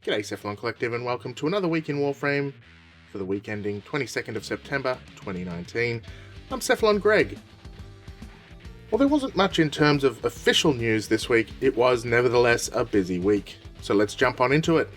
G'day Cephalon Collective and welcome to another week in Warframe for the week ending 22nd of September 2019. I'm Cephalon Greg. While there wasn't much in terms of official news this week, it was nevertheless a busy week. So let's jump on into it.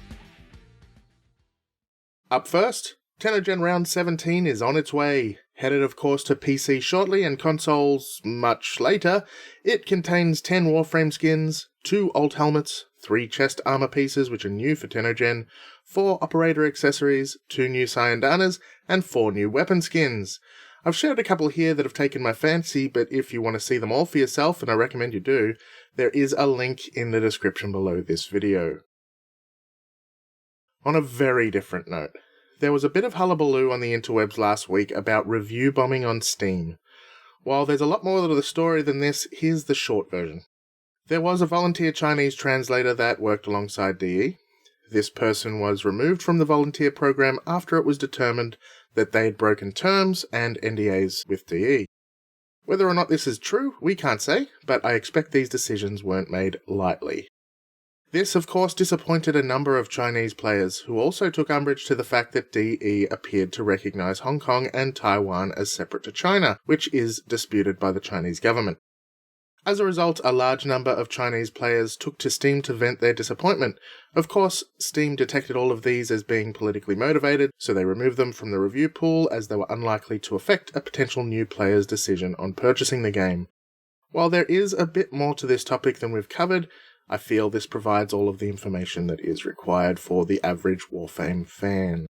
Up first, Tenogen Round 17 is on its way. Headed of course to PC shortly and consoles much later. It contains 10 Warframe skins, 2 alt helmets, 3 chest armor pieces which are new for Tenogen, 4 operator accessories, 2 new Sciendanas, and 4 new weapon skins. I've shared a couple here that have taken my fancy, but if you want to see them all for yourself, and I recommend you do, there is a link in the description below this video. On a very different note, there was a bit of hullabaloo on the interwebs last week about review bombing on Steam. While there's a lot more to the story than this, here's the short version. There was a volunteer Chinese translator that worked alongside DE. This person was removed from the volunteer program after it was determined that they had broken terms and NDAs with DE. Whether or not this is true, we can't say, but I expect these decisions weren't made lightly. This, of course, disappointed a number of Chinese players, who also took umbrage to the fact that DE appeared to recognize Hong Kong and Taiwan as separate to China, which is disputed by the Chinese government. As a result, a large number of Chinese players took to Steam to vent their disappointment. Of course, Steam detected all of these as being politically motivated, so they removed them from the review pool as they were unlikely to affect a potential new player's decision on purchasing the game. While there is a bit more to this topic than we've covered, I feel this provides all of the information that is required for the average Warframe fan.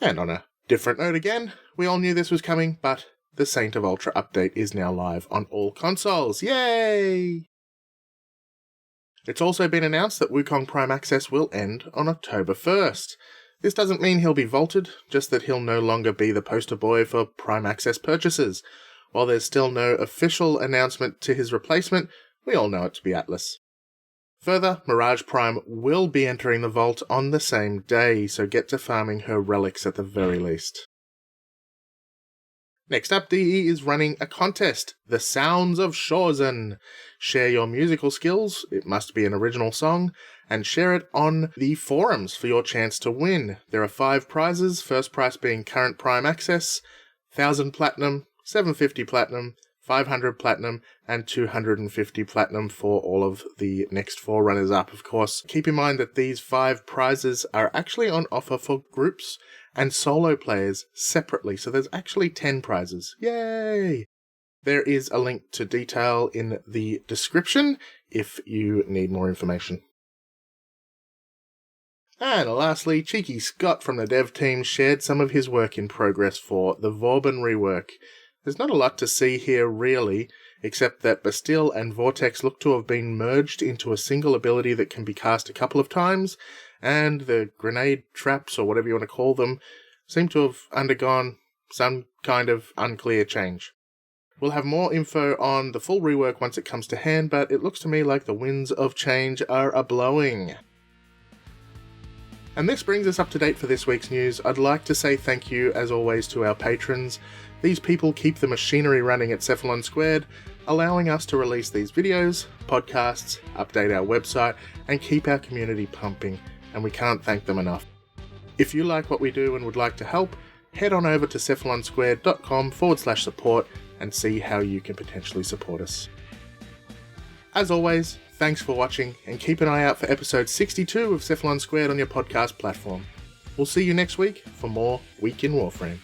And on a different note again, we all knew this was coming, but the Saint of Ultra update is now live on all consoles. Yay! It's also been announced that Wukong Prime Access will end on October 1st. This doesn't mean he'll be vaulted, just that he'll no longer be the poster boy for Prime Access purchases. While there's still no official announcement to his replacement, we all know it to be Atlas. Further, Mirage Prime will be entering the vault on the same day, so get to farming her relics at the very least. Next up, DE is running a contest, The Sounds of Shorzan. Share your musical skills, it must be an original song, and share it on the forums for your chance to win. There are 5 prizes, first prize being current Prime Access, 1000 Platinum, 750 Platinum, 500 Platinum, and 250 Platinum for all of the next 4 runners-up, of course. Keep in mind that these 5 prizes are actually on offer for groups and solo players separately, so there's actually 10 prizes. Yay! There is a link to detail in the description if you need more information. And lastly, Cheeky Scott from the dev team shared some of his work in progress for the Vauban rework. There's not a lot to see here really, except that Bastille and Vortex look to have been merged into a single ability that can be cast a couple of times, and the grenade traps, or whatever you want to call them, seem to have undergone some kind of unclear change. We'll have more info on the full rework once it comes to hand, but it looks to me like the winds of change are a-blowing. And this brings us up to date for this week's news. I'd like to say thank you, as always, to our patrons. These people keep the machinery running at Cephalon Squared, allowing us to release these videos, podcasts, update our website, and keep our community pumping, and we can't thank them enough. If you like what we do and would like to help, head on over to cephalonsquared.com/support and see how you can potentially support us. As always, thanks for watching, and keep an eye out for episode 62 of Cephalon Squared on your podcast platform. We'll see you next week for more Week in Warframe.